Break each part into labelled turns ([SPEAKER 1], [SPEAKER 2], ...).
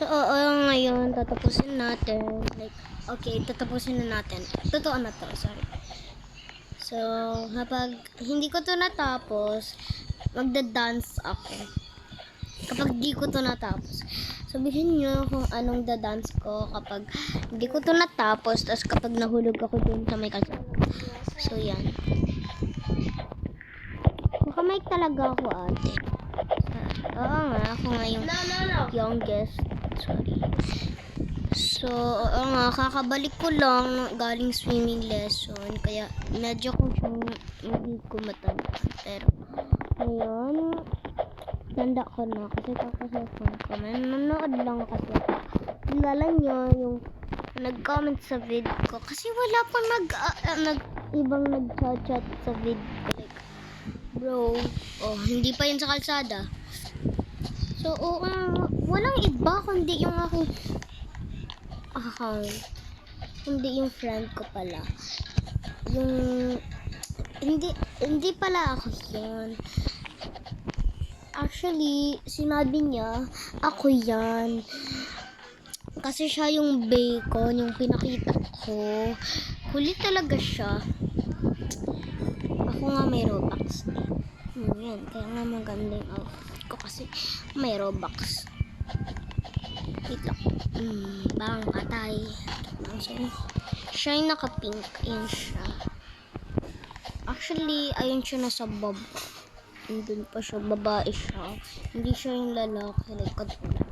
[SPEAKER 1] So, oo, ngayon, tatapusin natin. Like, okay, tatapusin na natin. Totoo na to, sorry. So, kapag hindi ko to natapos, magda-dance ako. Kapag di ko to natapos. Sabihin nyo kung anong da-dance ko kapag hindi ko to natapos, tapos kapag nahulog ako dun sa may kalsada. So, yan. Makamike talaga ako, ate. Oo nga, ako nga yung youngest. Sorry. So, oo nga, kakabalik ko lang galing swimming lesson. Kaya, medyo ko siyang hindi ko matanda. Pero, ngayon, tanda ko na kasi kakasasang ko. Nanonood lang kasi. Kilala nyo yung nag-comment sa vid ko. Kasi wala pang ibang nag-chat sa vid ko. Like, bro, oh, hindi pa yun sa kalsada. So, walang iba kundi yung aking account. Hindi yung friend ko pala. Yung, hindi pala ako yun. Actually, sinabi niya, ako yan. Kasi siya yung bacon, yung pinakita ko. Huli talaga siya. Ako nga may Robux. Yan, kaya nga maganda yung outfit ko kasi may Robux. Wait lang. Bang patay. Siya yung naka-pink. Ayan siya. Actually, ayun siya nasa baba. Doon pa siya. Babae siya. Hindi siya yung lalaki. Like, katulad.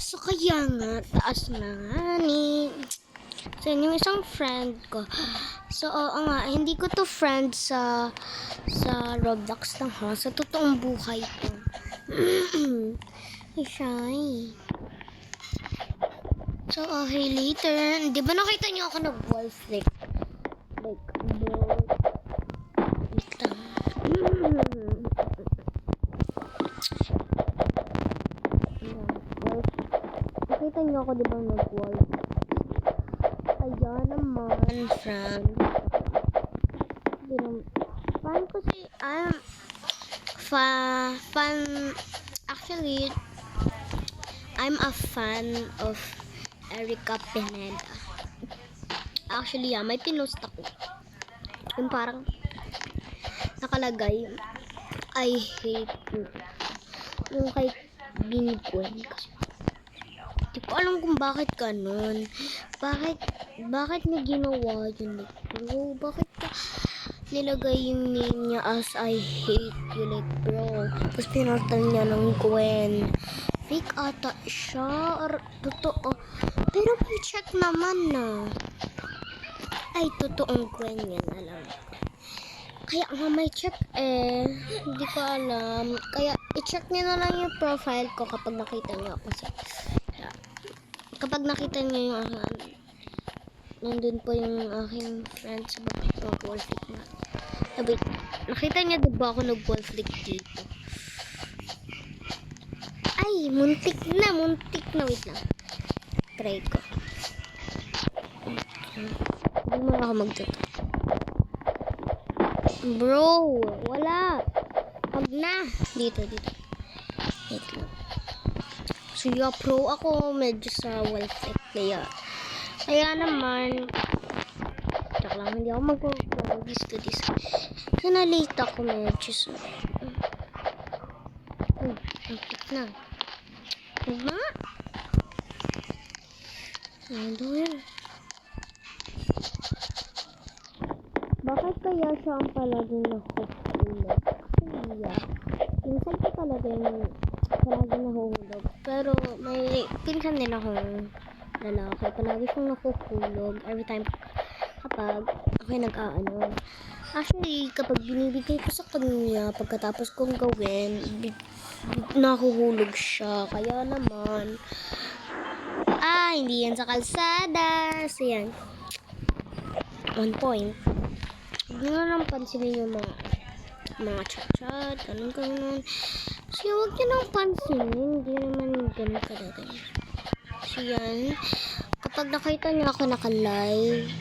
[SPEAKER 1] So, kaya nga, taas na nga ni. So, yun yung isang friend ko. So, oo nga, hindi ko to friend sa Roblox lang ha. Sa totoong buhay ko. Shy. So, okay, later. Di ba nakita niyo ako nag-wall flick? Like, bro. Wait lang. Nakita niyo ako, di ba nag-wall? Kaya naman, friend. Fan ko si, actually, I'm a fan of Erica Pineda. Actually, may pinost ako. Yung parang nakalagay, I hate you. Yung kay Bini Gwen. Kasi di ko alam kung bakit ganun. Bakit niya ginawa yun? Like, bro, bakit ka nilagay yung name niya as I hate you? Like, bro. Tapos pinartan niya ng Gwen. Fake ata siya or totoo. Pero may check naman na. Ay, totoong Gwen yan, alam ko. Kaya nga may check hindi ko alam. Kaya i-check niyo na lang yung profile ko kapag nakita niyo ako sa kapag nakita niyo yung nandun po yung aking friend sa wall flick na. Wait, nakita niya diba ako nag-wall flick dito? Ay, muntik na. Wait lang. Try ko. Hindi mo ako magtuto. Bro, wala. Wag na. Dito. Wait lang. So, pro ako medyo sa wall flick. Kaya naman, tak lang, hindi ako mag-this to this. Kaya na-late ako medyo. So, muntik na. Diba? Ano yan? Bakit kaya siya ang palaging nahuhulog? Kaya, pinsan ko talaga yung palaging nahuhulog. Pero may pinsan din akong lalaki. Palagi siyang nahuhulog every time kapag ako'y nag-aano. Actually, kapag binibigay ko sa kanya, pagkatapos kong gawin, nahuhulog siya. Kaya naman, hindi yan sa kalsada. So, yan. 1 point. Huwag nyo lang pansinin yung mga chat-chat, ganun. So, huwag nyo lang pansinin. Hindi naman ganun kadagay. So, yan. Kapag nakita nyo ako naka-live,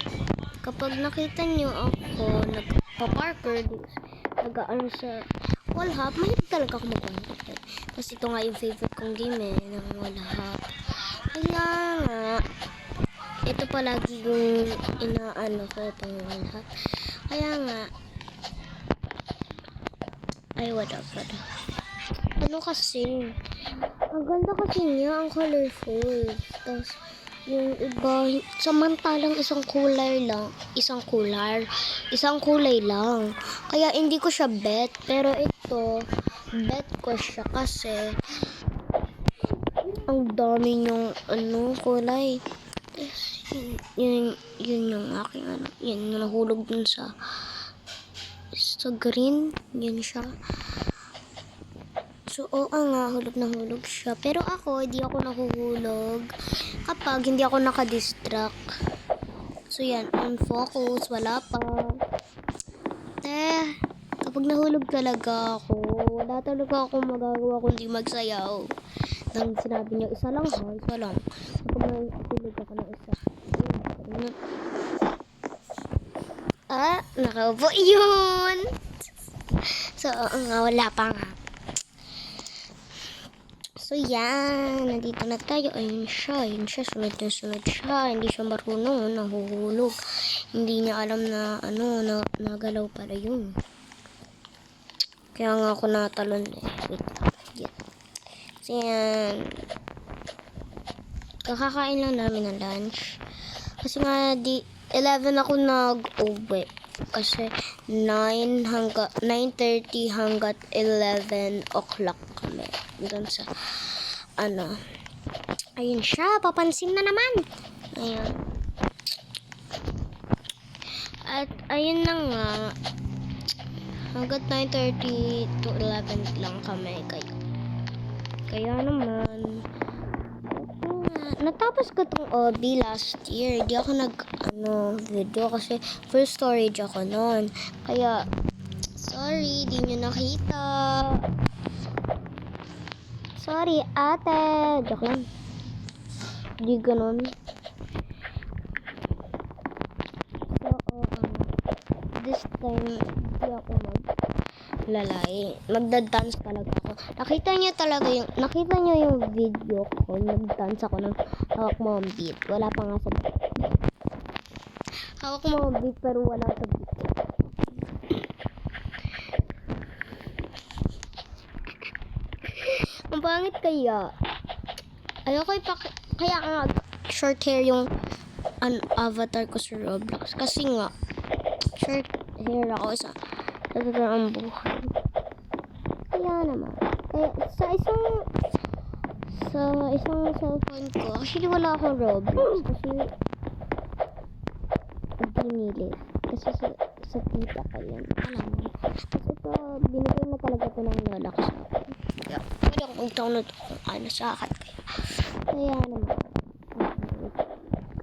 [SPEAKER 1] kapag nakita nyo ako nagpa-parker, nag-aano sa wall hop, mahilig talaga ako mag-contact. Tapos ito nga yung favorite kong game ng lahat. Kaya nga, ito palagi yung inaano ko itong lahat. Kaya nga, ay what up. Ano kasi, ang ganda kasi niya, ang colorful. Tapos, yung iba, samantalang isang kulay lang. Kaya hindi ko siya bet, pero ito, bet ko siya kasi ang dami yung kulay. Yun yung aking yun yung nahulog dun sa green, yun siya. So, oo nga, hulog siya. Pero ako, hindi ako nahuhulog kapag hindi ako nakadistract. So, yan, on focus, wala pa. Kapag nahulog talaga ako, wala talaga akong magagawa kundi magsayaw. Nang sinabi niya, isa lang. Kapag nahulog ako ng isa. Nakaupo yun! So, wala pa nga. So, yan. Nandito na tayo. Ayun siya. Sunod siya. Hindi siya marunong. Nahuhulog. Hindi niya alam na, nagalaw pala yun. Kaya nga ako natalon Wait lang. Yan. So, yan. Kakakain lang namin ng lunch. Kasi nga, 11 ako nag-uwi. Kasi 9:30 hanggat 11 o'clock kami. Doon sa, ayun siya, papansin na naman. Ayun. At, ayun na nga, hanggat 9:30 to 11 lang kami. Kaya naman, natapos ko tong OB last year. Di ako video kasi full storage ako noon. Kaya, sorry, di nyo nakita. Sorry, ate. Joke lang. Di ganun. So, this time, di ako maglalay. Magda-dance talaga ako. Nakita niyo yung video ko. Nag-dance ako ng hawak mo ang beat. Wala pa nga sa beat. Hawak mo ang beat pero wala sa beat. Ang pangit kaya. Ayoko kaya nga short hair yung avatar ko sa Roblox. Kasi nga, short hair ako sa totoong buhay. Kaya naman. Kaya sa isang cellphone ko, actually wala akong Roblox. Kasi binili. Kasi sa tita ko yan. Alam mo. Kasi ito, binigay na talaga ito ng lola ko sa akin. Kaya, pwede akong mag-download kung sa akin. Kaya naman.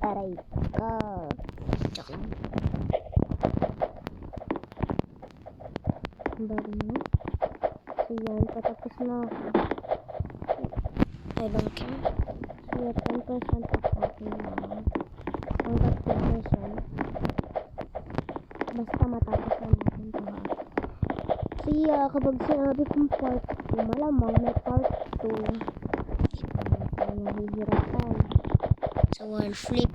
[SPEAKER 1] Aray ka. Joke lang. Ang bari mo. So yan, patapos na ako. I don't care. So yan, 10% of akin lang. Hanggang 10%. Basta matapos na natin ito ha. So yeah, kapag sinabi kong part 2, malamang may part 2. Kaya nahihirapan. So wall flip.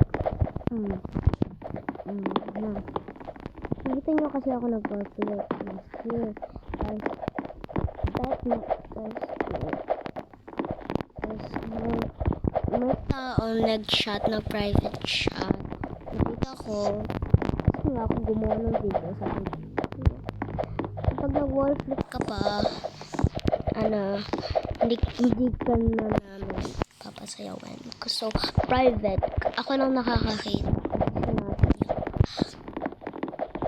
[SPEAKER 1] Nakita nyo kasi ako nag-wall flip last year. May taong nag-shot, nag-private shot. Nakita ko, kasi nga ako gumawa ng video sa video. Kapag nag-wall flip ka pa, hindi ka na namin papasayawan. So, private, ako lang nakakakita.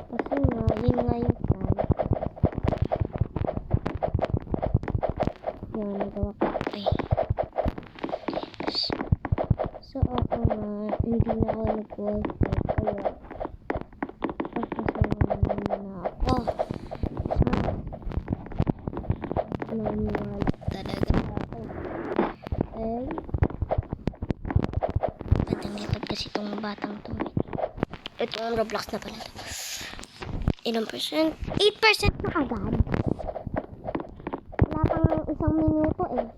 [SPEAKER 1] Kasi nga, yun nga yung plan. Yan, nagawa ko. Ay. So, ako nga, hindi na ako nag-wall flip. Kaya, papasayawan na ako. Manual talaga ako. Patang-litap kasi itong batang to. Ito ang Roblox na pala. Ilang percent? 8% na agad. Wala pang isang minuto. ako eh.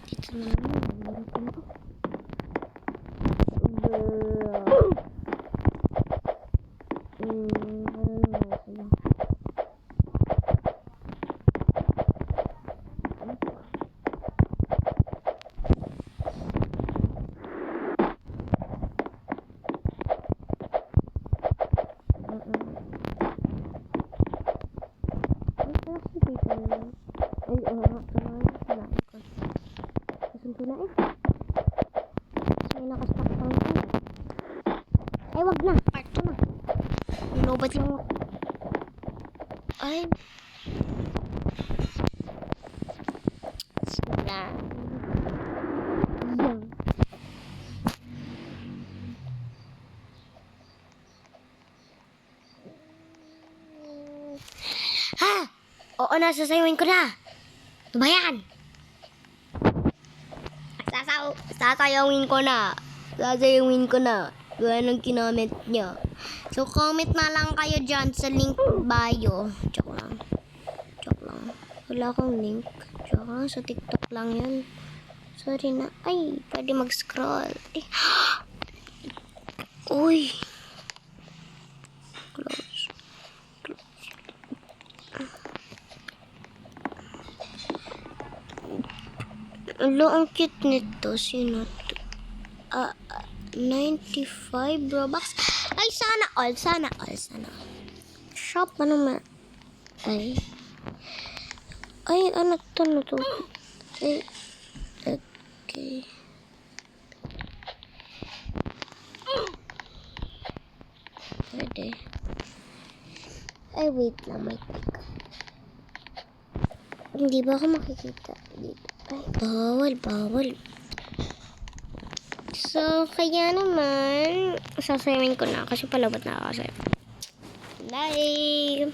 [SPEAKER 1] Dito na naman. Nahihirapan ako. Ay, wag na. Part 2 na. Linobat lang ako. Ay. Sila. Yan. Ha! Oo na, sasayawin ko na. Ano ba yan? Sasayawin ko na. Sasayawin ko na. Gaya ng kinoment nyo. So, comment na lang kayo dyan sa link bio. Joke lang. Joke lang. Wala akong link. Joke lang. Sa TikTok lang yun. Sorry na. Ay, pwede mag-scroll. Ay. Uy. Close. Alo, ang cute nito. Sino to? 95 Robux. Ay, sana all. Sana all. Sana all. Shop pa naman. Ay. Ay, ano to? Ano to? Ay. Okay. Pwede. Ay, wait lang. May click. Hindi ba ako makikita dito? Ay, bawal, bawal. So, kaya naman, sasayawin ko na kasi palabot na ako sa'yo. Bye!